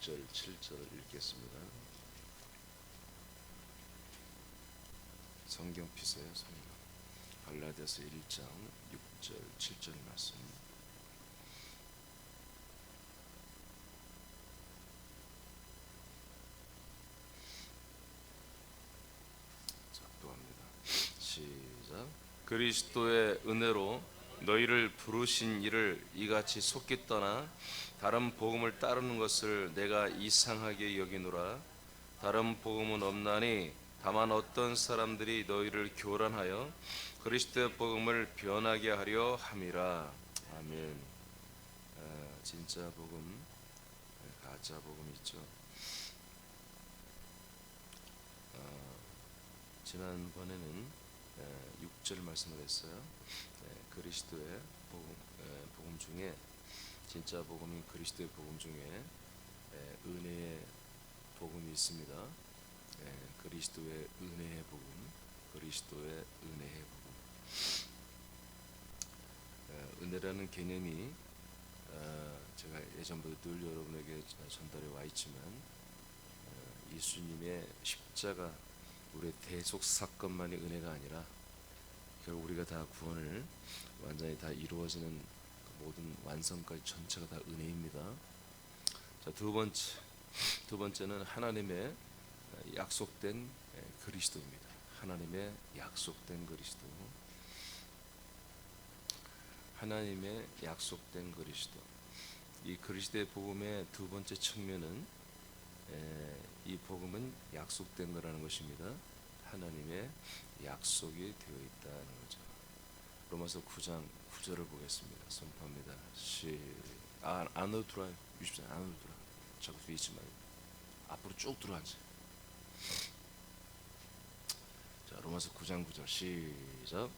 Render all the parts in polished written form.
6절, 7절을 읽겠습니다. 성경 피세요, 성경. 갈라디아서 1장 6절, 7절 말씀. 작도합니다. 시작. 그리스도의 은혜로 너희를 부르신 이를 이같이 속기 떠나 다른 복음을 따르는 것을 내가 이상하게 여기노라. 다른 복음은 없나니 다만 어떤 사람들이 너희를 교란하여 그리스도의 복음을 변하게 하려 함이라. 아멘. 진짜 복음, 가짜 복음 있죠. 지난번에는 6절 말씀을 했어요. 그리스도의 복음 중에 진짜 복음인 그리스도의 복음 중에 은혜의 복음이 있습니다. 그리스도의 은혜의 복음, 그리스도의 은혜의 복음. 은혜라는 개념이 제가 예전부터 늘 여러분에게 전달해 와 있지만 예수님의 십자가 우리의 대속 사건만이 은혜가 아니라 결국 우리가 다 구원을 완전히 다 이루어지는 그 모든 완성까지 전체가 다 은혜입니다. 자, 두 번째는 하나님의 약속된 그리스도입니다. 하나님의 약속된 그리스도. 하나님의 약속된 그리스도. 이 그리스도의 복음의 두 번째 측면은 이 복음은 약속된 거라는 것입니다. 하나님의 약속이 되어 있다는 거죠. 로마서 9장 9절을 보겠습니다. 선포합니다. 안으로 들어와요. 60장 안으로 들어와. 자꾸 뒤에 있지 말고 앞으로 쭉 들어앉아. 자, 로마서 9장 9절 시작.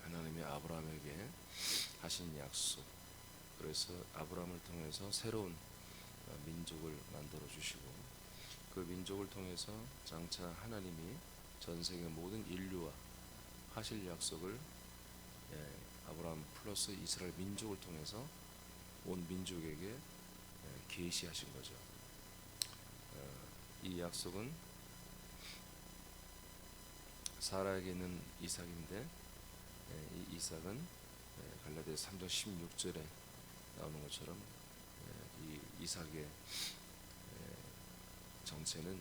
하나님이 아브라함에게 하신 약속. 그래서 아브라함을 통해서 새로운 민족을 만들어 주시고 그 민족을 통해서 장차 하나님이 전 세계 모든 인류와 하실 약속을 아브라함 플러스 이스라엘 민족을 통해서 온 민족에게 계시하신 거죠. 이 약속은 사라에게 있는 이삭인데 이 이삭은 갈라디아서 3장 16절에 나오는 것처럼 이 이삭의 정체는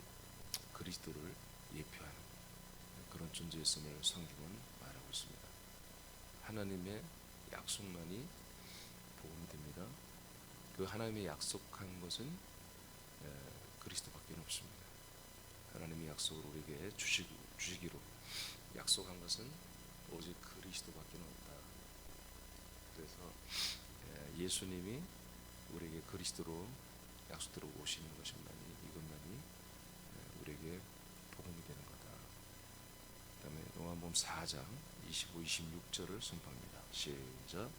그리스도를 예표하는 그런 존재였음을 성경은 말하고 있습니다. 하나님의 약속만이 복음이 됩니다. 그 하나님의 약속한 것은 그리스도밖에 없습니다. 하나님의 약속을 우리에게 주시기로 약속한 것은 오직 그리스도밖에 없다. 그래서 예수님이 우리에게 그리스도로 약속대로 오시는 이것만이 우리에게 복음이 되는 거다. 그다음에 요한복음 4장 25, 26절을 선포합니다. 시작.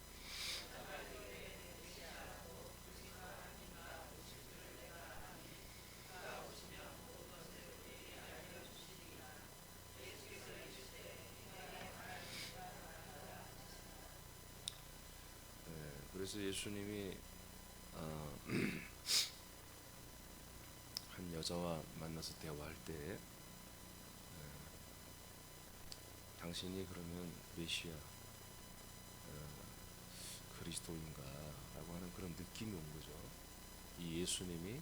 그래서 예수님이 한 여자와 만나서 대화할 때 당신이 그러면 메시아 그리스도인가 라고 하는 그런 느낌이 온 거죠. 이 예수님이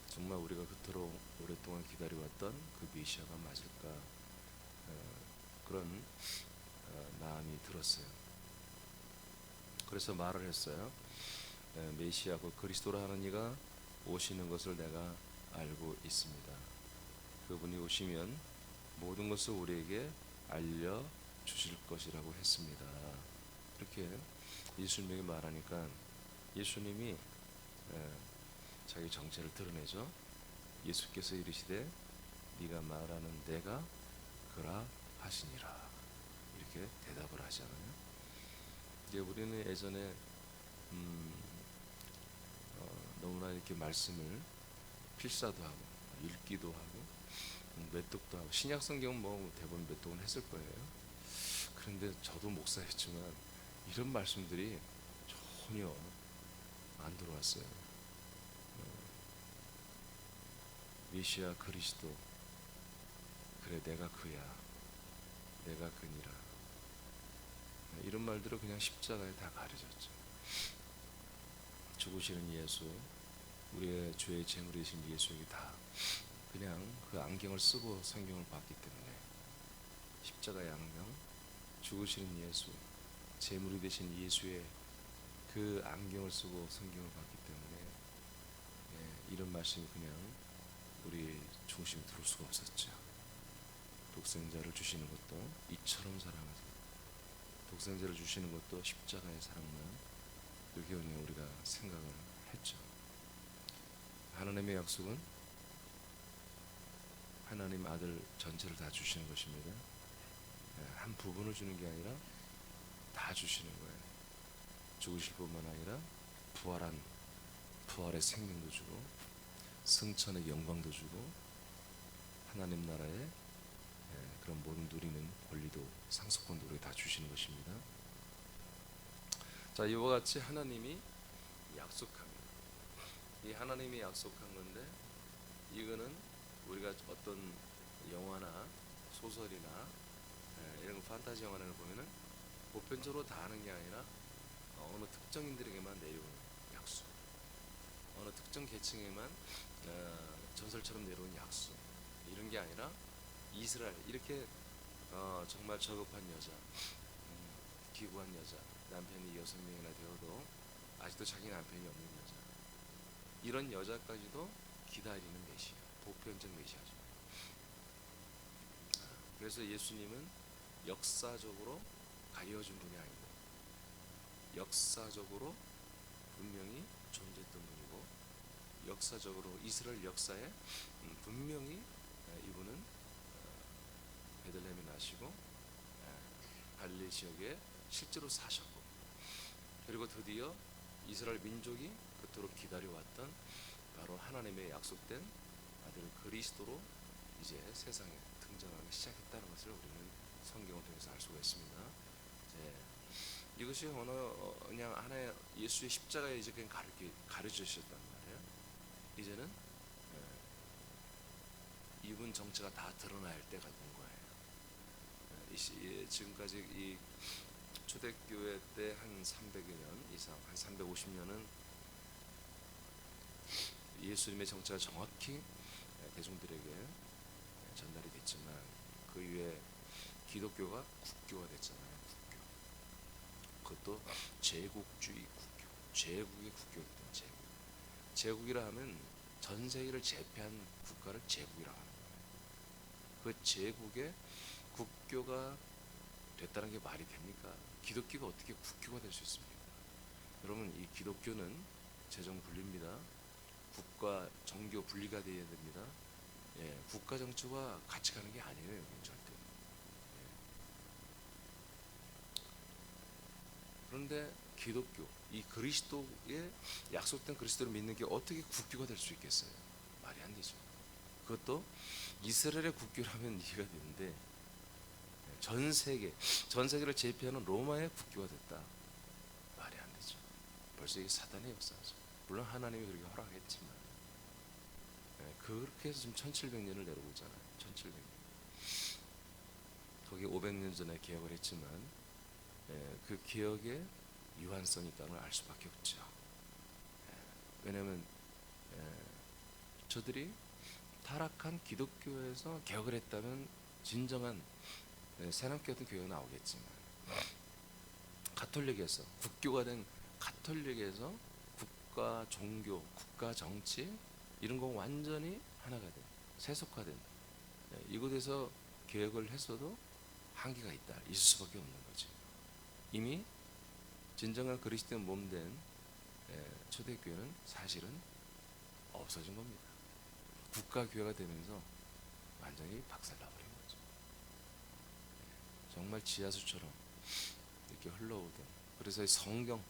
정말 우리가 그토록 오랫동안 기다려왔던 그 메시아가 맞을까 그런 마음이 들었어요. 그래서 말을 했어요. 메시아 그 그리스도라 하는 이가 오시는 것을 내가 알고 있습니다. 그분이 오시면 모든 것을 우리에게 알려주실 것이라고 했습니다. 이렇게 예수님에게 말하니까 예수님이 자기 정체를 드러내죠. 예수께서 이르시되 네가 말하는 내가 그라 하시니라 이렇게 대답을 하잖아요. 이제 우리는 예전에 너무나 이렇게 말씀을 필사도 하고 읽기도 하고 메독도 하고 신약 성경 뭐 대부분 메독은 했을 거예요. 그런데 저도 목사였지만 이런 말씀들이 전혀 안 들어왔어요. 메시아 그리스도, 그래 내가 그야, 내가 그니라, 이런 말들을 그냥 십자가에 다 가려졌죠. 죽으시는 예수, 우리의 죄의 제물이 되신 예수에게 다 그냥 그 안경을 쓰고 성경을 봤기 때문에, 십자가의 안경, 죽으시는 예수, 제물이 되신 예수의 그 안경을 쓰고 성경을 봤기 때문에, 이런 말씀이 그냥 우리 중심에 들어올 수가 없었죠. 독생자를 주시는 것도 이처럼 사랑하세요. 독생자를 주시는 것도 십자가의 사랑만, 이렇게 우리가 생각을 했죠. 하나님의 약속은 하나님 아들 전체를 다 주시는 것입니다. 한 부분을 주는 게 아니라 다 주시는 거예요. 죽으실 뿐만 아니라 부활의 생명도 주고, 승천의 영광도 주고, 하나님 나라의 그런 모든 누리는 권리도, 상속권도 우리가 다 주시는 것입니다. 자, 이와 같이 하나님이 약속합니다. 이 하나님이 약속한 건데, 이거는 우리가 어떤 영화나 소설이나 이런 판타지 영화를 보면은 보편적으로 다 하는 게 아니라 어느 특정인들에게만 내려오는 약속, 어느 특정 계층에만 전설처럼 내려온 약속, 이런 게 아니라 이스라엘, 이렇게 정말 저급한 여자, 기구한 여자, 남편이 6명이나 되어도 아직도 자기 남편이 없는 여자, 이런 여자까지도 기다리는 메시아, 보편적 메시아죠. 그래서 예수님은 역사적으로 가려진 분이 아니고, 역사적으로 분명히 존재했던 분이고, 역사적으로 이스라엘 역사에 분명히 이분은 베들레헴에 나시고 갈릴리 지역에 실제로 사셨고, 그리고 드디어 이스라엘 민족이 그토록 기다려왔던 바로 하나님의 약속된 아들 그리스도로 이제 세상에 등장하기 시작했다는 것을 우리는 성경을 통해서 알 수가 있습니다. 이것이 그냥 하나의 예수의 십자가에 이제 그냥 가려주셨단 말이에요. 이제는 이분 정체가 다 드러날 때가 된 거예요. 지금까지 이 초대교회 때 한 300여 년 이상, 한 350년은 예수님의 정체가 정확히 대중들에게 전달이 됐지만, 그 이후에 기독교가 국교가 됐잖아요. 그것도 제국주의 국교, 제국의 국교였던 제국. 제국이라 하면 전 세계를 제패한 국가를 제국이라고 하는 거예요. 그 제국의 국교가 됐다는 게 말이 됩니까? 기독교가 어떻게 국교가 될 수 있습니까? 여러분, 이 기독교는 재정 분리입니다. 국가 정교 분리가 되어야 됩니다. 국가 정치와 같이 가는 게 아니에요. 여기는 절대. 그런데 기독교, 이 그리스도의 약속된 그리스도를 믿는 게 어떻게 국교가 될 수 있겠어요? 말이 안 되죠. 그것도 이스라엘의 국교라면 이해가 되는데, 전 세계를 제패하는 로마의 국교가 됐다. 말이 안 되죠. 벌써 이게 사단의 역사죠. 물론 하나님이 그렇게 허락했지만, 그렇게 해서 지금 1700년을 내려오고 있잖아요. 1700년. 거기 500년 전에 개혁을 했지만, 그 개혁에 유한성이 있다는 걸 알 수밖에 없죠. 왜냐하면 저들이 타락한 기독교에서 개혁을 했다면 진정한 새롭게 어떤 교회가 나오겠지만, 가톨릭에서 국교가 된 가톨릭에서 국가 종교, 국가 정치, 이런 거 완전히 하나가 된, 세속화된 이곳에서 개혁을 했어도 한계가 있다, 있을 수밖에 없는 거지. 이미 진정한 그리스도의 몸된 초대교회는 사실은 없어진 겁니다. 국가교회가 되면서 완전히 박살나버린 거죠. 정말 지하수처럼 이렇게 흘러오던. 그래서 성경,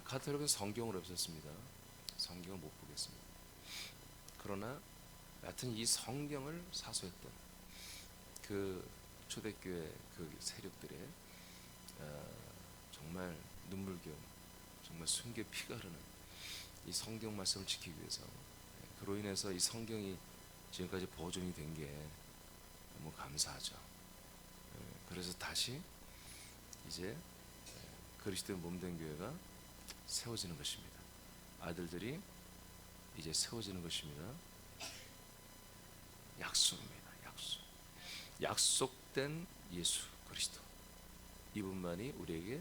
가톨릭은 성경을 없앴습니다. 성경을 못 보겠습니다. 그러나 여하튼 이 성경을 사수했던 그 초대교회 그 세력들의 정말 눈물겨운, 정말 숨겨 피가 흐르는 이 성경 말씀을 지키기 위해서, 그로 인해서 이 성경이 지금까지 보존이 된 게 너무 감사하죠. 그래서 다시 이제 그리스도의 몸된 교회가 세워지는 것입니다. 아들들이 이제 세워지는 것입니다. 약속입니다. 약속된 예수 그리스도, 이분만이 우리에게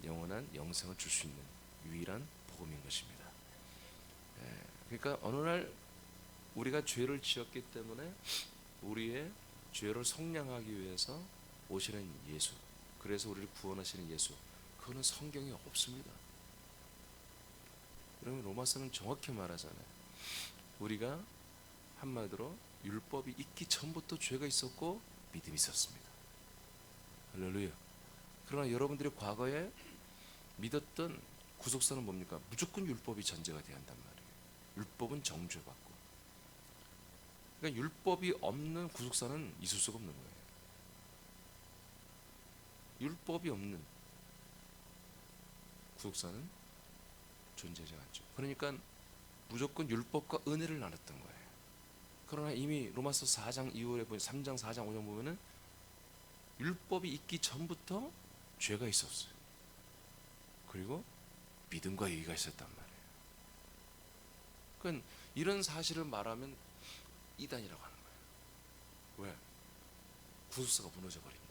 영원한 영생을 줄 수 있는 유일한 복음인 것입니다. 그러니까 어느 날 우리가 죄를 지었기 때문에 우리의 죄를 속량하기 위해서 오시는 예수, 그래서 우리를 구원하시는 예수, 그거는 성경에 없습니다. 그러면 로마서는 정확히 말하잖아요. 우리가 한마디로 율법이 있기 전부터 죄가 있었고 믿음이 있었습니다. 할렐루야. 그러나 여러분들이 과거에 믿었던 구속사는 뭡니까? 무조건 율법이 전제가 돼야 한단 말이에요. 율법은 정죄받고. 그러니까 율법이 없는 구속사는 있을 수가 없는 거예요. 율법이 없는 구속사는 존재하지 않죠. 그러니까 무조건 율법과 은혜를 나눴던 거예요. 그러나 이미 로마서 4장 이후에 보면 3장 4장 5장 보면은 율법이 있기 전부터 죄가 있었어요. 그리고 믿음과 의가 있었단 말이에요. 그러니까 이런 사실을 말하면 이단이라고 하는 거예요. 왜? 구속사가 무너져 버리니까.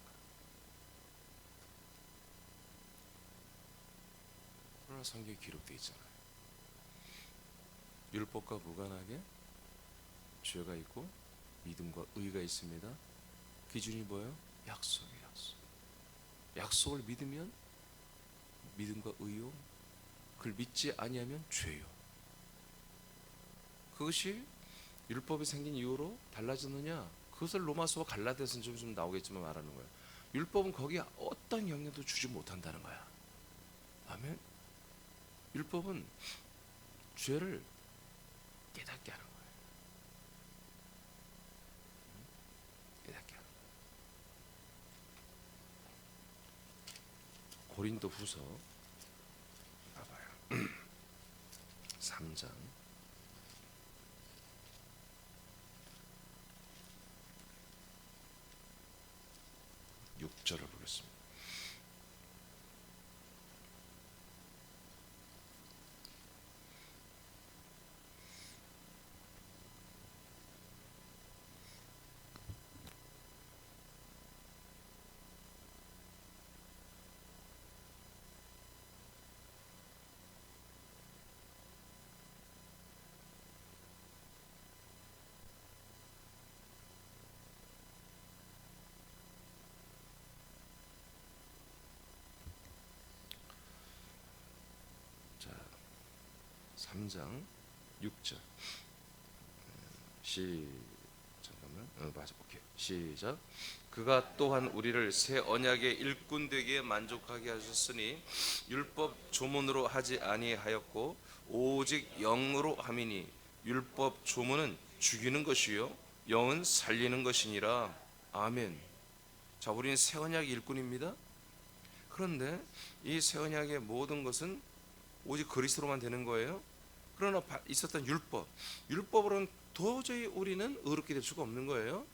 그러나 성경에 기록되어 있잖아요. 율법과 무관하게 죄가 있고 믿음과 의가 있습니다. 기준이 뭐예요? 약속이에요. 약속을 믿으면 믿음과 의요, 그걸 믿지 아니하면 죄요. 그것이 율법이 생긴 이후로 달라졌느냐? 그것을 로마서와 갈라디아서는 좀 나오겠지만 말하는 거예요. 율법은 거기에 어떤 영향도 주지 못한다는 거야. 아멘. 율법은 죄를 깨닫게 하는 거예요. 깨닫게 하는 거예요. 고린도후서 봐봐요. 3장 6절을 보겠습니다. 자, 3장 6절. 잠깐만. 맞아. 오케이. 시작. 그가 또한 우리를 새 언약의 일꾼 되기에 만족하게 하셨으니 율법 조문으로 하지 아니하였고 오직 영으로 함이니 율법 조문은 죽이는 것이요 영은 살리는 것이니라. 아멘. 자, 우리는 새 언약의 일꾼입니다. 그런데 이 새 언약의 모든 것은 오직 그리스도로만 되는 거예요. 그러나 있었던 율법으로는 도저히 우리는 의롭게 될 수가 없는 거예요.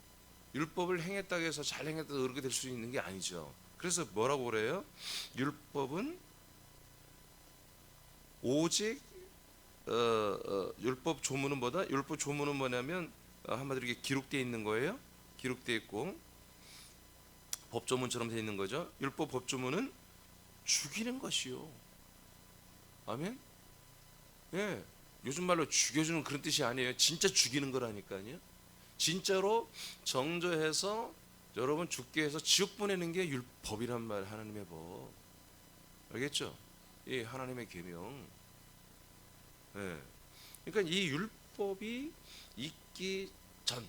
율법을 행했다고 해서 잘 행했다고 의롭게 될 수 있는 게 아니죠. 그래서 뭐라고 그래요? 율법은 오직 율법 조문은 뭐다? 율법 조문은 뭐냐면 한마디로 이게 기록되어 있는 거예요. 기록되어 있고 법조문처럼 되어 있는 거죠. 율법 법조문은 죽이는 것이요. 아멘. 예, 요즘 말로 죽여주는 그런 뜻이 아니에요. 진짜 죽이는 거라니까요. 진짜로 정죄해서 여러분 죽게 해서 지옥 보내는 게 율법이란 말, 하나님의 법. 알겠죠? 이 하나님의 계명. 예. 그러니까 이 율법이 있기 전,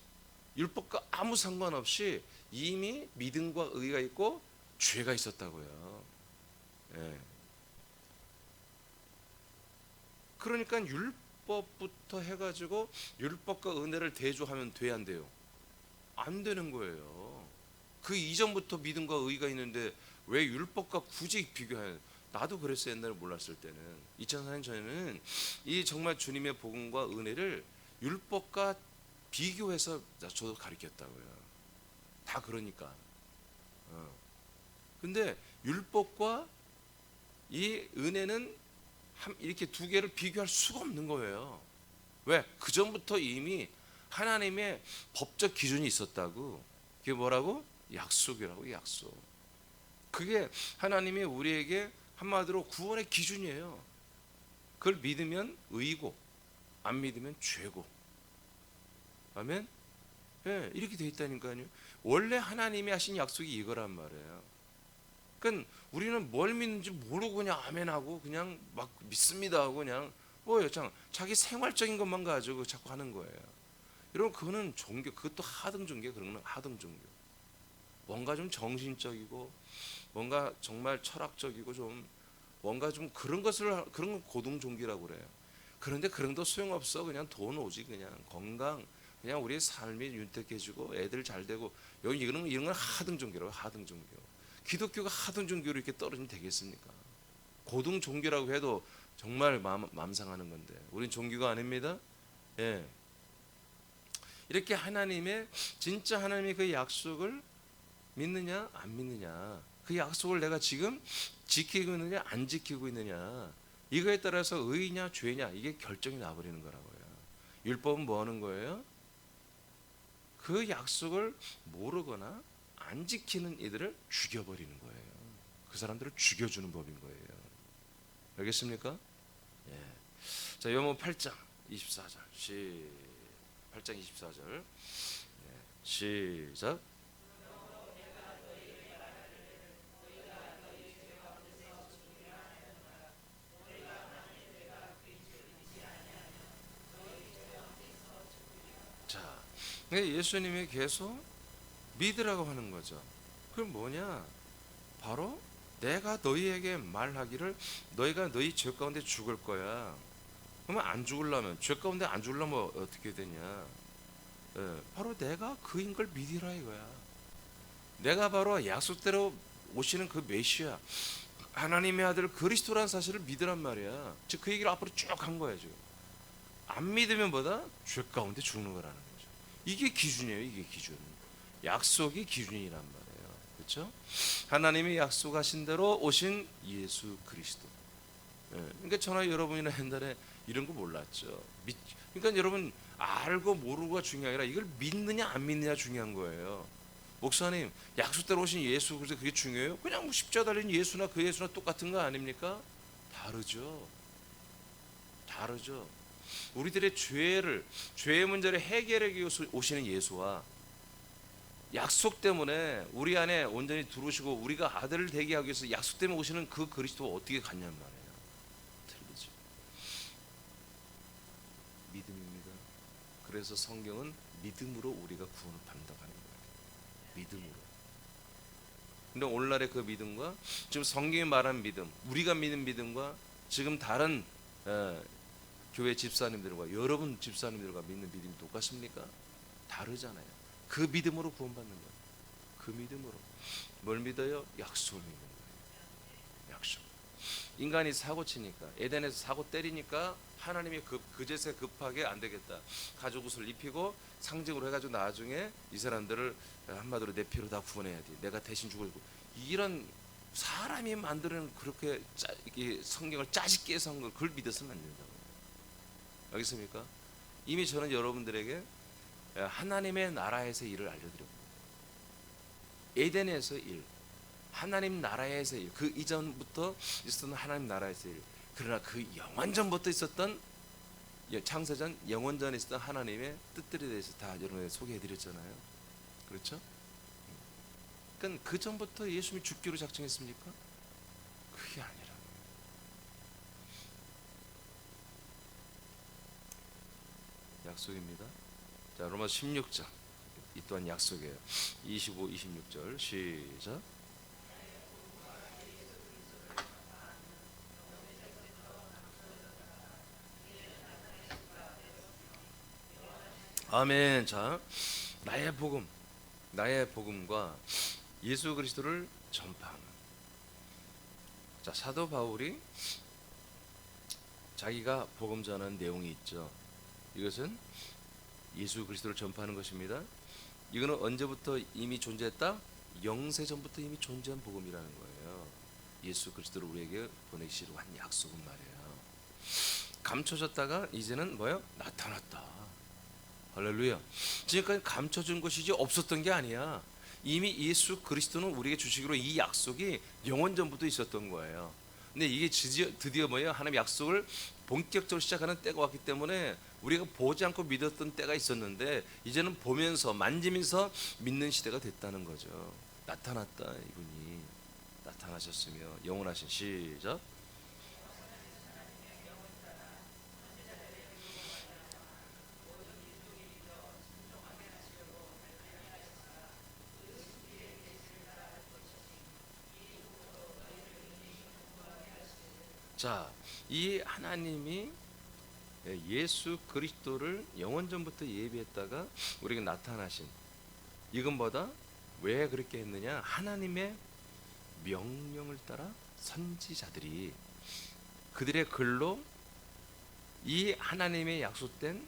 율법과 아무 상관없이 이미 믿음과 의가 있고 죄가 있었다고요. 예. 그러니까 율법부터 해가지고 율법과 은혜를 대조하면 돼, 안 돼요? 안 되는 거예요. 그 이전부터 믿음과 의가 있는데 왜 율법과 굳이 비교해요? 나도 그랬어요. 옛날에 몰랐을 때는. 2004년 전에는 이 정말 주님의 복음과 은혜를 율법과 비교해서 저도 가르쳤다고요. 다 그러니까. 근데 율법과 이 은혜는 이렇게 두 개를 비교할 수가 없는 거예요. 왜? 그 전부터 이미 하나님의 법적 기준이 있었다고. 그게 뭐라고? 약속이라고. 약속. 그게 하나님이 우리에게 한마디로 구원의 기준이에요. 그걸 믿으면 의고 안 믿으면 죄고. 아멘. 예, 이렇게 돼 있다니까요. 원래 하나님이 하신 약속이 이거란 말이에요. 그러니까 우리는 뭘 믿는지 모르고 그냥 아멘하고 그냥 막 믿습니다 하고 그냥 뭐예요? 자기 생활적인 것만 가지고 자꾸 하는 거예요. 여러분, 그거는 종교, 그것도 하등 종교. 그런 건 하등 종교. 뭔가 좀 정신적이고 뭔가 정말 철학적이고 좀 뭔가 좀 그런 것을, 그런 건 고등 종교라고 그래요. 그런데 그런 거 소용없어. 그냥 돈 오지. 그냥 건강, 그냥 우리의 삶이 윤택해지고 애들 잘 되고, 여기 이런 건 하등 종교라고. 하등 종교. 기독교가 하등 종교로 이렇게 떨어지면 되겠습니까? 고등 종교라고 해도 정말 맘상하는 건데 우린 종교가 아닙니다. 예. 이렇게 하나님의, 진짜 하나님의 그 약속을 믿느냐 안 믿느냐, 그 약속을 내가 지금 지키고 있느냐 안 지키고 있느냐, 이거에 따라서 의냐 죄냐 이게 결정이 나버리는 거라고요. 율법은 뭐 하는 거예요? 그 약속을 모르거나 안 지키는 이들을 죽여버리는 거예요. 그 사람들을 죽여주는 법인 거예요. 알겠습니까? 예. 자, 요모 8장 24절 8장 24절 시작. 자, 예수님이 계속 믿으라고 하는 거죠. 그럼 뭐냐? 바로 내가 너희에게 말하기를 너희가 너희 죄 가운데 죽을 거야. 그러면 안 죽으려면, 죄 가운데 안 죽으려면 어떻게 되냐? 예, 바로 내가 그인 걸 믿으라 이거야. 내가 바로 약속대로 오시는 그 메시아, 하나님의 아들 그리스도라는 사실을 믿으란 말이야. 즉 그 얘기를 앞으로 쭉 한 거야 지금. 안 믿으면 뭐다? 죄 가운데 죽는 거라는 거죠. 이게 기준이에요. 이게 기준. 약속이 기준이란 말이에요. 그렇죠? 하나님이 약속하신 대로 오신 예수 그리스도. 예, 그러니까 저나 여러분이나 옛날에 이런 거 몰랐죠. 그러니까 여러분, 알고 모르고가 중요한 게 아니라 이걸 믿느냐 안 믿느냐 중요한 거예요. 목사님, 약속대로 오신 예수 그래서 그게 중요해요? 그냥 뭐 십자가 달린 예수나 그 예수나 똑같은 거 아닙니까? 다르죠. 다르죠. 우리들의 죄의 문제를 해결하기 위해서 오시는 예수와 약속 때문에 우리 안에 온전히 들어오시고 우리가 아들을 되게 하기 위해서 약속 때문에 오시는 그 그리스도가 어떻게 같냔 말이에요. 틀리죠. 믿음입니다. 그래서 성경은 믿음으로 우리가 구원을 받는다고 하는 거예요. 믿음으로. 근데 오늘날의 그 믿음과 지금 성경이 말하는 믿음, 우리가 믿는 믿음과 지금 다른 교회 집사님들과 여러분 집사님들과 믿는 믿음이 똑같습니까? 다르잖아요. 그 믿음으로 구원받는 거예요. 그 믿음으로. 뭘 믿어요? 약속을 믿는 거예요. 약속. 인간이 사고 치니까, 에덴에서 사고 때리니까 하나님이 그제서 급하게 안 되겠다, 가죽 옷을 입히고 상징으로 해가지고 나중에 이 사람들을 한마디로 내 피로 다 구원해야 돼, 내가 대신 죽을, 이런 사람이 만드는 그렇게 성경을 짜집게 해서 한 걸 그걸 믿어서는 안 된다고. 알겠습니까? 이미 저는 여러분들에게 하나님의 나라에서 일을 알려드렸고, 에덴에서 일, 하나님 나라에서 일, 그 이전부터 있었던 하나님 나라에서 일, 그러나 그 영원전부터 있었던, 창세전 영원전에 있었던 하나님의 뜻들에 대해서 다 여러분에게 소개해드렸잖아요. 그렇죠? 그러니까 그 전부터 예수님이 죽기로 작정했습니까? 그게 아니라 약속입니다. 자, 로마 16장 이 또한 약속이에요. 25, 26절 시작. 아멘. 자, 나의 복음, 나의 복음과 예수 그리스도를 전파하는. 자, 사도 바울이 자기가 복음 전하는 내용이 있죠. 이것은 예수 그리스도를 전파하는 것입니다. 이거는 언제부터 이미 존재했다? 영세 전부터 이미 존재한 복음이라는 거예요. 예수 그리스도를 우리에게 보내시기로 한 약속은 말이에요. 감춰졌다가 이제는 뭐예요? 나타났다. 할렐루야. 지금까지 감춰준 것이지 없었던 게 아니야. 이미 예수 그리스도는 우리에게 주시기로 이 약속이 영원 전부터 있었던 거예요. 근데 이게 드디어 뭐예요? 하나님의 약속을 본격적으로 시작하는 때가 왔기 때문에 우리가 보지 않고 믿었던 때가 있었는데 이제는 보면서 만지면서 믿는 시대가 됐다는 거죠. 나타났다. 이분이 나타나셨으며 영원하신. 시작. 자, 이 하나님이 예수 그리스도를 영원 전부터 예비했다가 우리에게 나타나신, 이건 뭐다? 왜 그렇게 했느냐? 하나님의 명령을 따라 선지자들이 그들의 글로 이 하나님의 약속된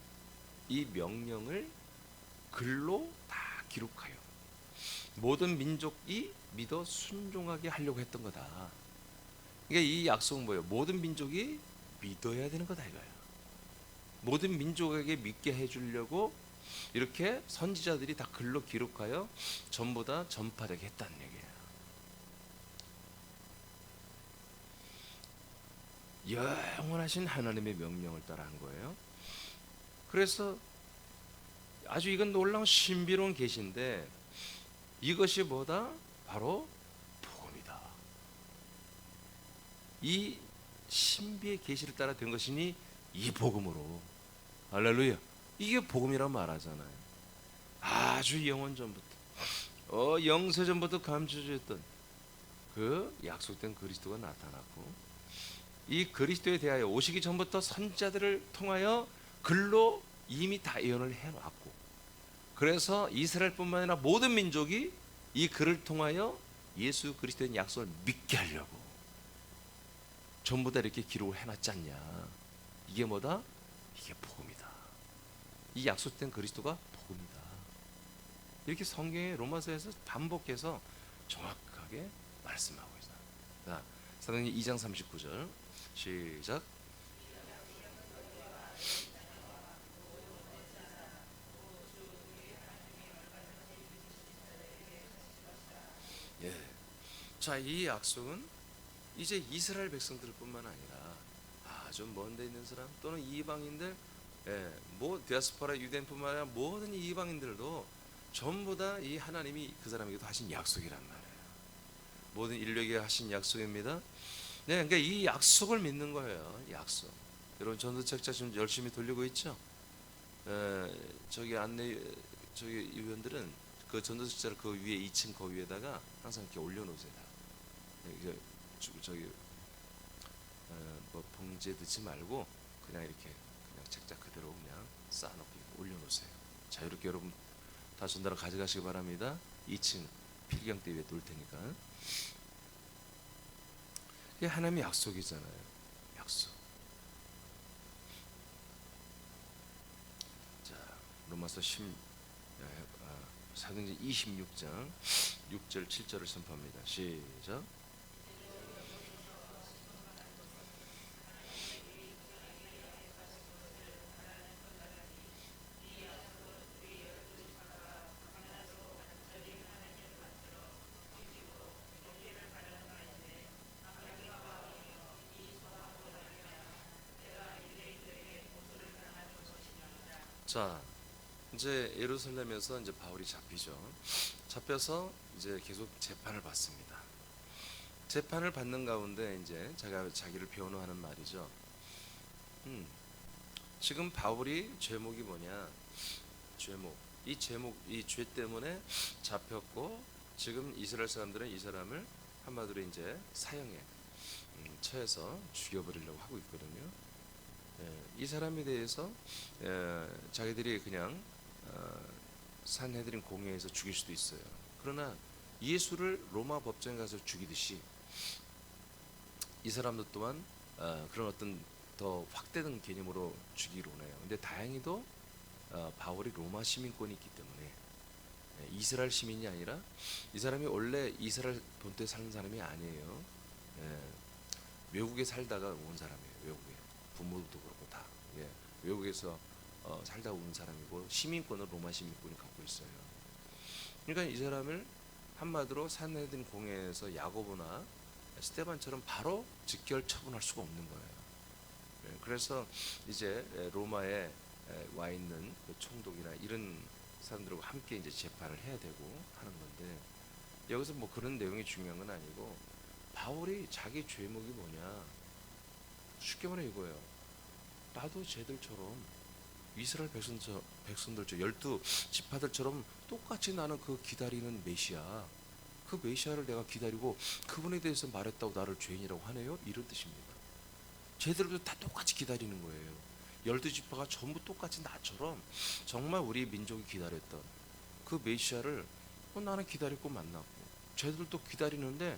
이 명령을 글로 다 기록하여 모든 민족이 믿어 순종하게 하려고 했던 거다. 그러니까 이 약속은 뭐예요? 모든 민족이 믿어야 되는 거다 이거예요. 모든 민족에게 믿게 해주려고 이렇게 선지자들이 다 글로 기록하여 전부 다 전파되게 했다는 얘기예요. 영원하신 하나님의 명령을 따라 한 거예요. 그래서 아주 이건 놀라운 신비로운 계시인데 이것이 뭐다? 바로 복음이다. 이 신비의 계시를 따라 된 것이니 이 복음으로. 할렐루야. 이게 복음이라고 말하잖아요. 아주 영원 전부터 영세 전부터 감춰졌던 그 약속된 그리스도가 나타났고 이 그리스도에 대하여 오시기 전부터 선지자들을 통하여 글로 이미 다 예언을 해놨고 그래서 이스라엘뿐만 아니라 모든 민족이 이 글을 통하여 예수 그리스도의 약속을 믿게 하려고 전부 다 이렇게 기록을 해놨지 않냐. 이게 뭐다? 이게 복음이다. 이 약속된 그리스도가 복음이다. 이렇게 성경의 로마서에서 반복해서 정확하게 말씀하고 있어요. 자, 사도행전 2장 39절 시작. 예. 자, 이 약속은 이제 이스라엘 백성들뿐만 아니라 아주 먼 데 있는 사람 또는 이방인들, 뭐 디아스포라 유대인뿐만 아니라 모든 이방인들도 전부 다 이 하나님이 그 사람에게도 하신 약속이란 말이에요. 모든 인류에게 하신 약속입니다. 네, 그러니까 이 약속을 믿는 거예요. 약속. 여러분 전도책자 지금 열심히 돌리고 있죠. 저기 안내 저기 위원들은 그 전도책자를 그 위에 2층 그 위에다가 항상 이렇게 올려놓으세요. 이게 저기 뭐 봉지에 넣지 말고 그냥 이렇게 그냥 책자 그대로 그냥 쌓아놓고 올려놓으세요. 자, 이렇게 여러분 다 전달을 가져가시기 바랍니다. 2층 필경대 위에 놓을 테니까. 이게 하나님의 약속이잖아요. 약속. 자, 로마서 사도행전 26장 6절 7절을 선포합니다. 시작. 자, 이제 예루살렘에서 이제 바울이 잡히죠. 잡혀서 이제 계속 재판을 받습니다. 재판을 받는 가운데 이제 자기를 변호하는 말이죠. 지금 바울이 죄목이 뭐냐? 이 죄 때문에 잡혔고 지금 이스라엘 사람들은 이 사람을 한마디로 이제 사형에 처해서 죽여버리려고 하고 있거든요. 이 사람에 대해서 자기들이 그냥 산헤드린 공회에서 죽일 수도 있어요. 그러나 예수를 로마 법정에 가서 죽이듯이 이 사람도 또한 그런 어떤 더 확대된 개념으로 죽이기로 해요. 근데 다행히도 바울이 로마 시민권이 있기 때문에 이스라엘 시민이 아니라, 이 사람이 원래 이스라엘 본토에 사는 사람이 아니에요. 외국에 살다가 온 사람이에요. 외국에 부모도 그렇고 다 외국에서 살다 온 사람이고, 시민권을 로마 시민권이 갖고 있어요. 그러니까 이 사람을 한마디로 산헤드린 공회에서 야고보나 스데반처럼 바로 직결 처분할 수가 없는 거예요. 그래서 이제 로마에 와 있는 그 총독이나 이런 사람들하고 함께 이제 재판을 해야 되고 하는 건데, 여기서 뭐 그런 내용이 중요한 건 아니고, 바울이 자기 죄목이 뭐냐, 쉽게 말해 이거예요. 나도 쟤들처럼 이스라엘 백성들 12지파들처럼 똑같이 나는 그 기다리는 메시아, 그 메시아를 내가 기다리고 그분에 대해서 말했다고 나를 죄인이라고 하네요, 이런 뜻입니다. 쟤들도 다 똑같이 기다리는 거예요. 12지파가 전부 똑같이 나처럼 정말 우리 민족이 기다렸던 그 메시아를 나는 기다렸고 만났고, 쟤들도 기다리는데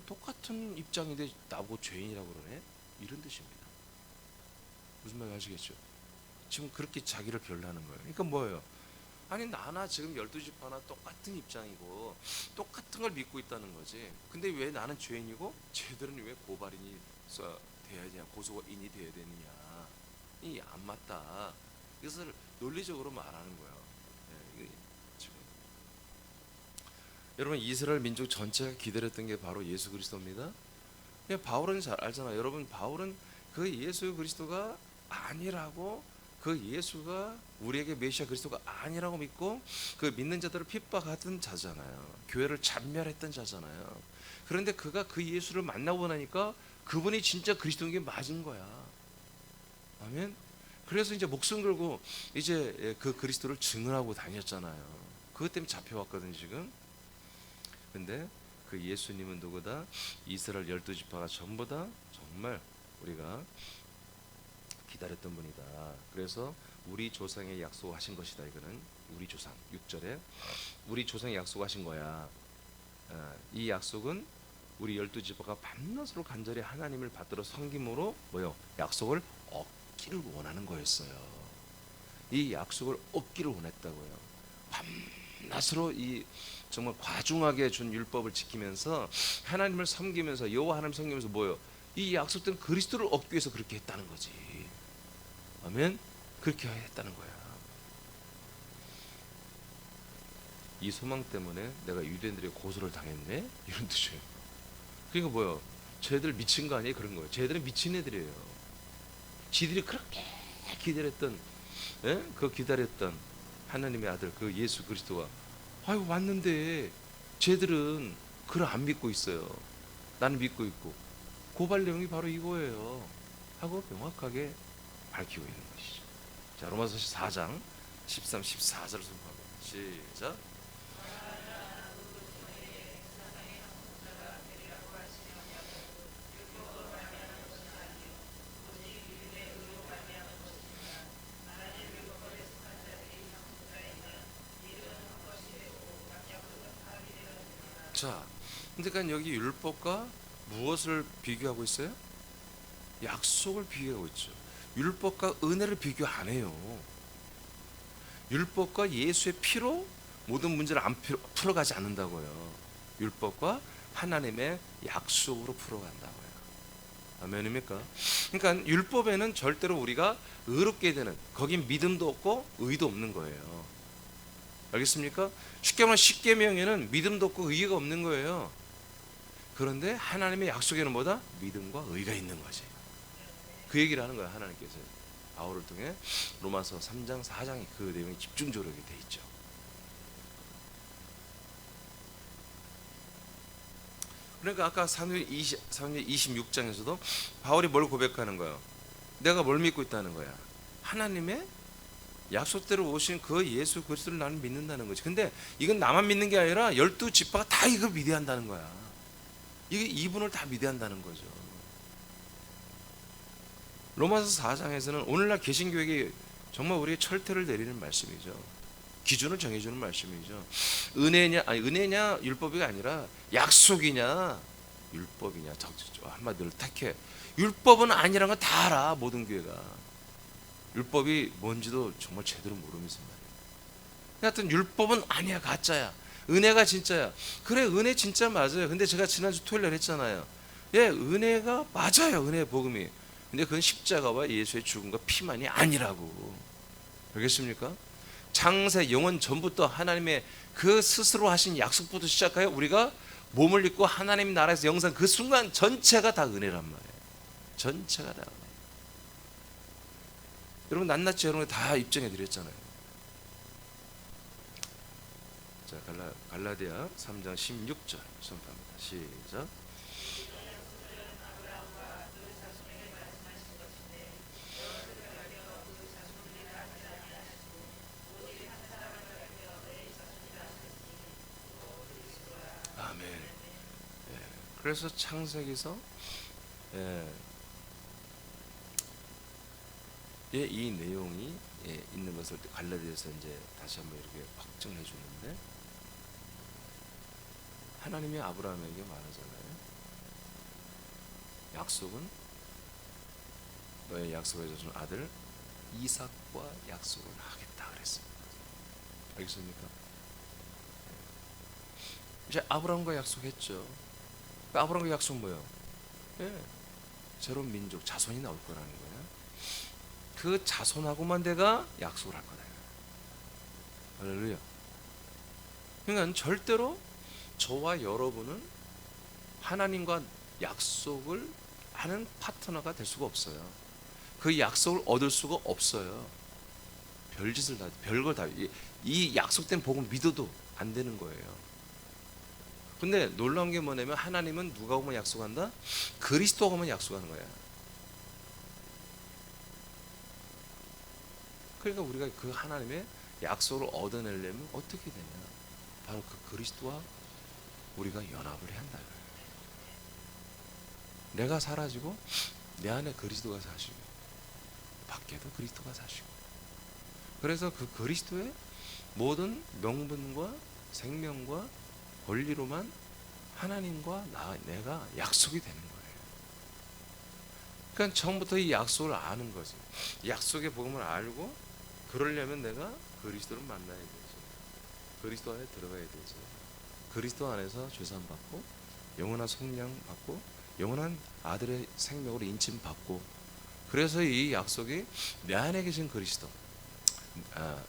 똑같은 입장인데 나보고 죄인이라고 그러네, 이런 뜻입니다. 무슨 말인지 아시겠죠? 지금 그렇게 자기를 변론하는 거예요. 그러니까 뭐예요? 아니 나나 지금 12지파나 똑같은 입장이고 똑같은 걸 믿고 있다는 거지. 근데 왜 나는 죄인이고 쟤들은 왜 고발인이 돼야 되냐, 고소인이 돼야 되느냐, 이 안 맞다. 이것을 논리적으로 말하는 거예요. 이게 지금 여러분, 이스라엘 민족 전체가 기다렸던 게 바로 예수 그리스도입니다. 바울은 잘 알잖아요. 여러분, 바울은 그 예수 그리스도가 아니라고, 그 예수가 우리에게 메시아 그리스도가 아니라고 믿고 그 믿는 자들을 핍박하던 자잖아요. 교회를 잔멸했던 자잖아요. 그런데 그가 그 예수를 만나고 나니까 그분이 진짜 그리스도인 게 맞은 거야. 아멘. 그래서 이제 목숨 걸고 이제 그 그리스도를 증언하고 다녔잖아요. 그것 때문에 잡혀왔거든 지금. 근데 그 예수님은 누구다? 이스라엘 12지파가 전부 다 정말 우리가 기다렸던 분이다. 그래서 우리 조상에 약속하신 것이다. 이거는 우리 조상 6절에 우리 조상에 약속하신 거야. 이 약속은 우리 12지파가 밤낮으로 간절히 하나님을 받들어 섬김으로 뭐요? 약속을 얻기를 원하는 거였어요. 이 약속을 얻기를 원했다고요. 밤낮으로 이 정말 과중하게 준 율법을 지키면서 하나님을 섬기면서, 여호와 하나님 섬기면서 뭐요? 이 약속된 그리스도를 얻기 위해서 그렇게 했다는 거지. 아멘. 그렇게 했다는 거야. 이 소망 때문에 내가 유대인들의 고소를 당했네, 이런 뜻이에요. 그러니까 뭐요? 쟤들 미친 거 아니에요? 그런 거예요. 쟤들은 미친 애들이에요. 지들이 그렇게 기다렸던, 그 기다렸던 하나님의 아들 그 예수 그리스도가 아이고 왔는데 쟤들은 그걸 안 믿고 있어요. 나는 믿고 있고. 고발 내용이 바로 이거예요 하고 명확하게 밝히고 있는 것이죠. 자, 로마서 4장 13, 14절을 선포합니다. 시작. 자, 그러니까 여기 율법과 무엇을 비교하고 있어요? 약속을 비교하고 있죠. 율법과 은혜를 비교 안 해요. 율법과 예수의 피로 모든 문제를 안 풀어가지 않는다고요. 율법과 하나님의 약속으로 풀어간다고요. 아멘입니까? 그러니까 율법에는 절대로 우리가 의롭게 되는, 거긴 믿음도 없고 의도 없는 거예요. 알겠습니까? 쉽게 말하면 십계명에는 믿음도 없고 의가 없는 거예요. 그런데 하나님의 약속에는 뭐다? 믿음과 의가 있는 거지. 그 얘기를 하는 거야, 하나님께서. 바울을 통해 로마서 3장, 4장이 그 내용이 집중적으로 돼 있죠. 그러니까 아까 사무엘 26장에서도 바울이 뭘 고백하는 거예요? 내가 뭘 믿고 있다는 거야? 하나님의 약속대로 오신 그 예수 그리스도를 나는 믿는다는 거지. 근데 이건 나만 믿는 게 아니라 12지파가 다 이걸 믿어야 한다는 거야. 이게 이분을 다 믿어야 한다는 거죠. 로마서 4장에서는 오늘날 개신교에게 정말 우리의 철퇴를 내리는 말씀이죠. 기준을 정해주는 말씀이죠. 은혜냐, 아니 은혜냐 율법이 아니라 약속이냐 율법이냐. 한마디로 택해. 율법은 아니라는 건 다 알아. 모든 교회가 율법이 뭔지도 정말 제대로 모르면서 말이야. 하여튼 율법은 아니야, 가짜야. 은혜가 진짜야. 그래, 은혜 진짜 맞아요. 근데 제가 지난주 토요일 날 했잖아요. 예, 은혜가 맞아요. 은혜 복음이. 근데 그건 십자가와 예수의 죽음과 피만이 아니라고. 알겠습니까? 창세 영원 전부터 하나님의 그 스스로 하신 약속부터 시작하여 우리가 몸을 입고 하나님 나라에서 영생 그 순간 전체가 다 은혜란 말이에요. 전체가 다. 여러분 낱낱이 여러분 다 입증해 드렸잖아요. 자, 갈라디아 3장 16절 선포합니다. 시작. 아멘. 예, 그래서 창세기서 이 내용이 있는 것을 갈라디아서 이제 다시 한번 이렇게 확증해 주는데, 하나님이 아브라함에게 말하잖아요. 약속은 너의 약속해 주신 아들 이삭과 약속을 하겠다 그랬습니다. 알겠습니까? 이제 아브라함과 약속했죠. 아브라함과 약속 뭐예요? 새로운 민족 자손이 나올 거라는 거예요. 그 자손하고만 내가 약속을 할 거다. 할렐루야. 그러니까 절대로 저와 여러분은 하나님과 약속을 하는 파트너가 될 수가 없어요. 그 약속을 얻을 수가 없어요. 별짓을 다, 별걸 다, 이 약속된 복음 믿어도 안 되는 거예요. 근데 놀라운 게 뭐냐면 하나님은 누가 오면 약속한다? 그리스도가 오면 약속하는 거야. 그러니까 우리가 그 하나님의 약속을 얻어내려면 어떻게 되냐? 바로 그 그리스도와 우리가 연합을 해야 한다. 내가 사라지고 내 안에 그리스도가 사시고 밖에도 그리스도가 사시고, 그래서 그 그리스도의 모든 명분과 생명과 권리로만 하나님과 내가 약속이 되는 거예요. 그러니까 처음부터 이 약속을 아는 거지. 약속의 복음을 알고 그러려면 내가 그리스도를 만나야 되죠. 그리스도 안에 들어가야 되죠. 그리스도 안에서 죄사함 받고 영원한 속량 받고 영원한 아들의 생명으로 인침 받고, 그래서 이 약속이 내 안에 계신 그리스도,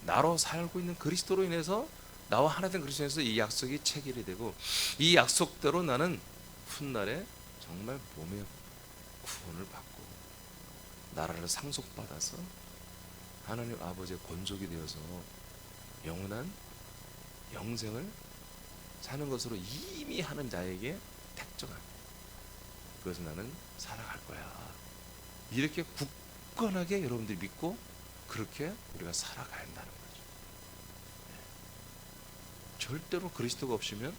나로 살고 있는 그리스도로 인해서 나와 하나 된 그리스도에서 이 약속이 체결이 되고, 이 약속대로 나는 훗날에 정말 몸의 구원을 받고 나라를 상속받아서 하나님 아버지의 권속이 되어서 영원한 영생을 사는 것으로 이미 하는 자에게 택정한, 그래서 나는 살아갈 거야. 이렇게 굳건하게 여러분들이 믿고 그렇게 우리가 살아가야 한다는 거죠. 절대로 그리스도가 없으면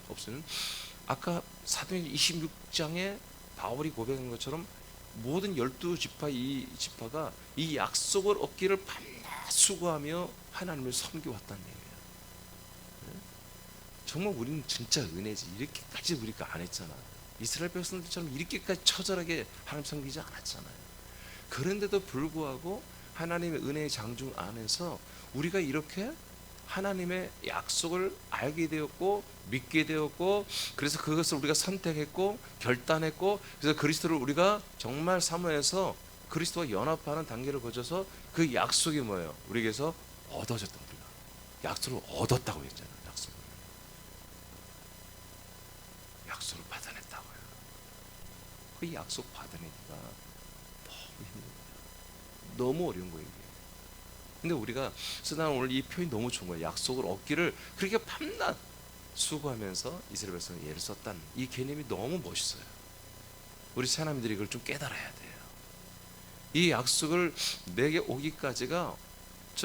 아까 사도행 26장에 바울이 고백한 것처럼 모든 12지파 이 지파가 이 약속을 얻기를 밤낮 수고하며 하나님을 섬겨왔다는 얘기예요. 정말 우리는 진짜 은혜지. 이렇게까지 우리가 안 했잖아. 이스라엘 백성들처럼 이렇게까지 처절하게 하나님 섬기지 않았잖아요. 그런데도 불구하고 하나님의 은혜의 장중 안에서 우리가 이렇게 하나님의 약속을 알게 되었고 믿게 되었고, 그래서 그것을 우리가 선택했고 결단했고, 그래서 그리스도를 우리가 정말 사모해서 그리스도와 연합하는 단계를 거쳐서 그 약속이 뭐예요? 우리에게서 얻어졌다. 우리가 약속을 얻었다고 했잖아요. 약속을 받아냈다고요. 그 약속 받아내기가 너무 힘들어요. 너무 어려운 거예요. 근데 우리가 쓰다 오늘 이 표현이 너무 좋은 거예요. 약속을 얻기를 그렇게 밤낮 수고하면서 이스라엘 백성은 예를 썼다는 이 개념이 너무 멋있어요. 우리 사람들이 이걸 좀 깨달아야 돼요. 이 약속을 내게 오기까지가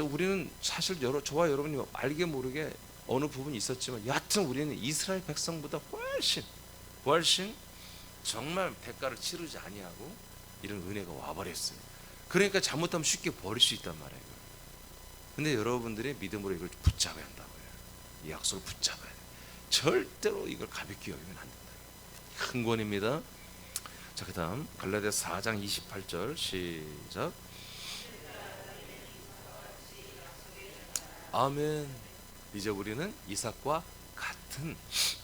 우리는 사실 저와 여러분이 알게 모르게 어느 부분이 있었지만, 여하튼 우리는 이스라엘 백성보다 훨씬 정말 대가를 치르지 아니하고 이런 은혜가 와버렸어요. 그러니까 잘못하면 쉽게 버릴 수 있단 말이에요. 근데 여러분들이 믿음으로 이걸 붙잡아야 한다고요. 이 약속을 붙잡아야 돼요. 절대로 이걸 가볍게 여기면 안 된다. 큰 권입니다. 자, 그 다음 갈라디아서 4장 28절 시작. 아멘. 이제 우리는 이삭과 같은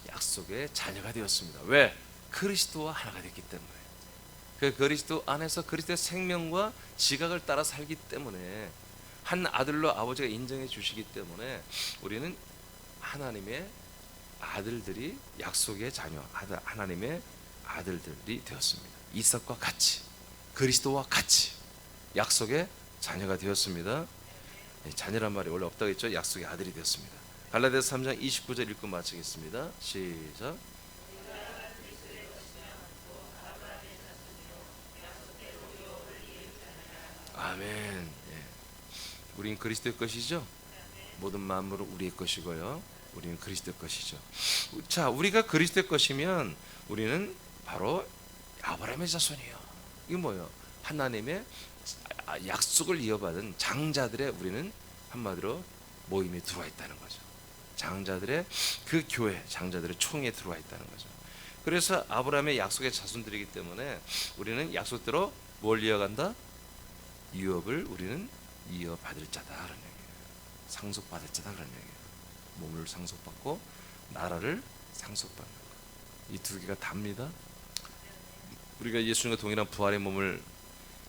약속의 자녀가 되었습니다. 왜? 그리스도와 하나가 됐기 때문에. 그 그리스도 안에서 그리스도의 생명과 지각을 따라 살기 때문에, 한 아들로 아버지가 인정해 주시기 때문에 우리는 하나님의 아들들이, 약속의 자녀, 하나님의 아들들이 되었습니다. 이삭과 같이, 그리스도와 같이 약속의 자녀가 되었습니다. 자녀란 말이 원래 없다고 했죠. 약속의 아들이 되었습니다. 갈라디아서 3장 29절 읽고 마치겠습니다. 시작. 아멘. 예. 우린 그리스도의 것이죠. 모든 만물은 우리의 것이고요. 우리는 그리스도의 것이죠. 자, 우리가 그리스도의 것이면 우리는 바로 아브라함의 자손이에요. 이게 뭐예요? 하나님의 약속을 이어받은 장자들의, 우리는 한마디로 모임에 들어와 있다는 거죠. 장자들의 그 교회, 장자들의 총에 들어와 있다는 거죠. 그래서 아브라함의 약속의 자손들이기 때문에 우리는 약속대로 뭘 이어간다? 유업을 우리는 이어받을 자다라는 얘기예요. 상속받을 자다 그런 얘기예요. 몸을 상속받고 나라를 상속받는 것. 이 두 개가 답니다. 우리가 예수님과 동일한 부활의 몸을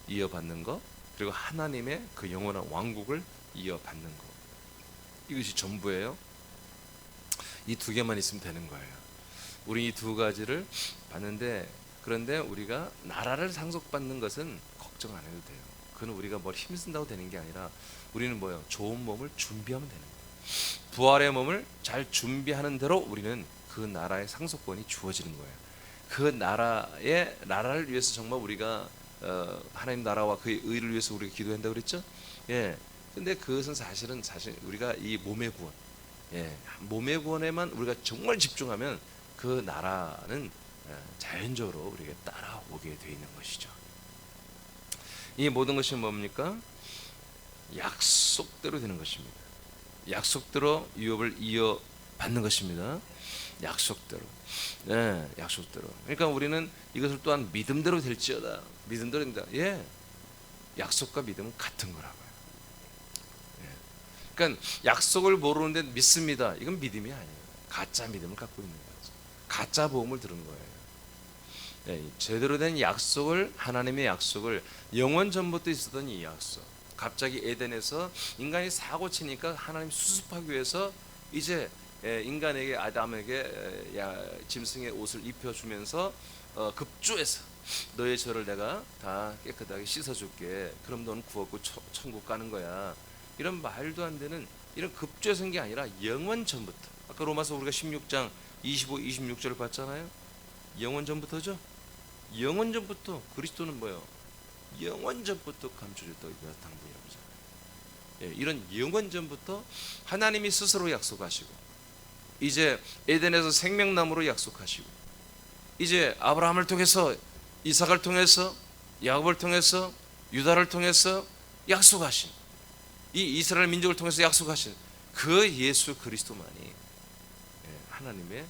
이어받는 것, 그리고 하나님의 그 영원한 왕국을 이어받는 것, 이것이 전부예요. 이 두 개만 있으면 되는 거예요. 우리 이 두 가지를 받는데, 그런데 우리가 나라를 상속받는 것은 걱정 안 해도 돼요. 그건 우리가 뭘 힘쓴다고 되는 게 아니라, 우리는 뭐예요? 좋은 몸을 준비하면 되는 거예요. 부활의 몸을 잘 준비하는 대로 우리는 그 나라의 상속권이 주어지는 거예요. 그 나라를 위해서 정말 우리가 하나님 나라와 그의 의를 위해서 우리가 기도한다고 그랬죠? 예. 근데 그것은 사실 우리가 이 몸의 구원, 예, 몸의 구원에만 우리가 정말 집중하면 그 나라는 자연적으로 우리에게 따라오게 되어 있는 것이죠. 이 모든 것이 뭡니까? 약속대로 되는 것입니다. 약속대로 유업을 이어받는 것입니다. 약속대로. 네, 약속대로. 그러니까 우리는 이것을 또한 믿음대로 될지어다. 믿음대로 된다. 예, 약속과 믿음은 같은 거라고요. 예. 그러니까 약속을 모르는데 믿습니다. 이건 믿음이 아니에요. 가짜 믿음을 갖고 있는 거죠. 가짜 보험을 들은 거예요. 예, 제대로 된 약속을, 하나님의 약속을, 영원 전부터 있었던 이 약속, 갑자기 에덴에서 인간이 사고 치니까 하나님 수습하기 위해서 이제 인간에게, 아담에게 짐승의 옷을 입혀주면서 급주해서 너의 죄를 내가 다 깨끗하게 씻어줄게. 그럼 너는 구원고 천국 가는 거야. 이런 말도 안 되는, 이런 급주해서 한 게 아니라 영원 전부터. 아까 로마서 우리가 16장 25, 26절을 봤잖아요. 영원 전부터죠. 영원 전부터. 그리스도는 뭐예요? 영원 전부터 감추셨다고 당부이라고 하잖아요. 예, 이런 영원 전부터 하나님이 스스로 약속하시고, 이제 에덴에서 생명나무로 약속하시고, 이제 아브라함을 통해서, 이삭을 통해서, 야곱을 통해서, 유다를 통해서 약속하신, 이 이스라엘 민족을 통해서 약속하신 그 예수 그리스도만이 하나님의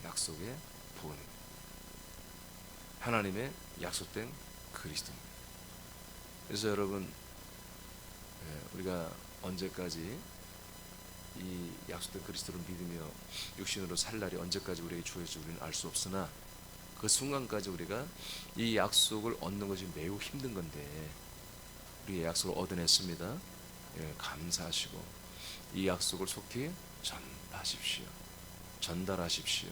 약속의 보응입니다. 하나님의 약속된 그리스도입니다. 그래서 여러분, 우리가 언제까지 이 약속된 그리스도를 믿으며 육신으로 살 날이 언제까지 우리에게 주어질지 우리는 알 수 없으나, 그 순간까지 우리가 이 약속을 얻는 것이 매우 힘든 건데 우리의 약속을 얻어냈습니다. 감사하시고 이 약속을 속히 전하십시오. 전달하십시오.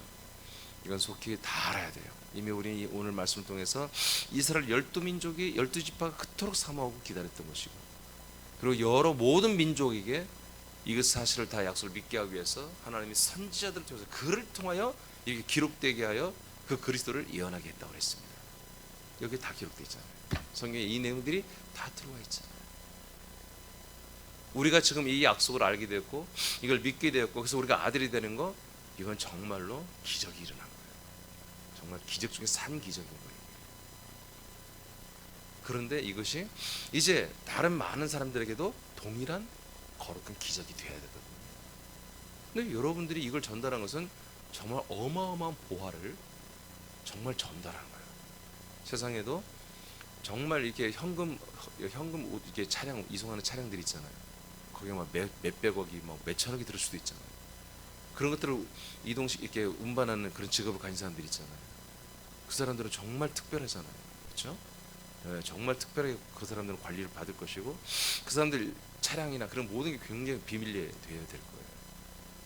이건 속히 다 알아야 돼요. 이미 우리 오늘 말씀을 통해서 이스라엘 12민족이 12지파가 그토록 사모하고 기다렸던 것이고, 그리고 여러 모든 민족에게 이것 사실을 다 약속을 믿게 하기 위해서 하나님이 선지자들을 통해서 그를 통하여 이렇게 기록되게 하여 그 그리스도를 예언하게 했다고 그랬습니다. 여기 다 기록되어 있잖아요. 성경에 이 내용들이 다 들어와 있잖아요. 우리가 지금 이 약속을 알게 되었고 이걸 믿게 되었고, 그래서 우리가 아들이 되는 거, 이건 정말로 기적이 일어난 거예요. 정말 기적 중에 산 기적인 거예요. 그런데 이것이 이제 다른 많은 사람들에게도 동일한 거룩한 기적이 되어야 되거든요. 근데 여러분들이 이걸 전달한 것은 정말 어마어마한 보화를 정말 전달한 거예요. 세상에도 정말 이렇게 현금 이게 차량 이송하는 차량들 있잖아요. 거기에 막 몇백억이 막 몇천억이 들을 수도 있잖아요. 그런 것들을 이동식 이렇게 운반하는 그런 직업을 가진 사람들 있잖아요. 그 사람들은 정말 특별하잖아요. 그렇죠? 네, 정말 특별하게 그 사람들은 관리를 받을 것이고 그 사람들 차량이나 그런 모든 게 굉장히 비밀리에 되어야 될 거예요.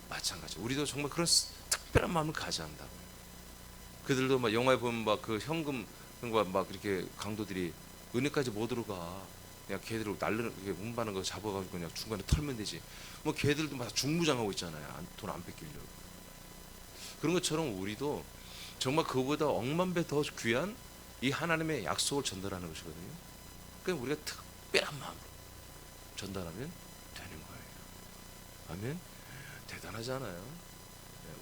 마찬가지. 우리도 정말 그런 특별한 마음을 가져야 한다고. 그들도 막 영화에 보면 막 그 현금과 막 이렇게 강도들이 은혜까지 못 들어가. 그냥 걔들 날르는 게 운반하는 거 잡아가지고 그냥 중간에 털면 되지. 뭐 걔들도 막 중무장하고 있잖아요. 돈 안 뺏기려고. 그런 것처럼 우리도 정말 그보다 억만 배 더 귀한 이 하나님의 약속을 전달하는 것이거든요. 그러니까 우리가 특별한 마음으로 전달하면 되는 거예요. 아멘. 대단하잖아요.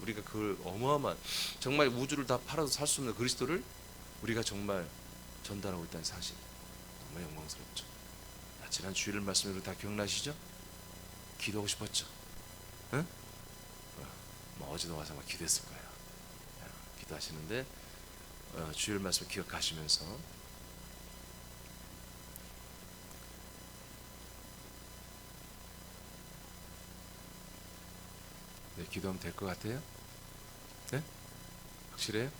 우리가 그걸 어마어마한 정말 우주를 다 팔아도 살 수 없는 그리스도를 우리가 정말 전달하고 있다는 사실 정말 영광스럽죠. 지난 주일 말씀으로 다 기억나시죠? 기도하고 싶었죠? 응? 뭐 어제도 와서 막 기도했을 거예요. 기도하시는데 주일 말씀 기억하시면서 네, 기도하면 될 것 같아요? 네? 확실해요?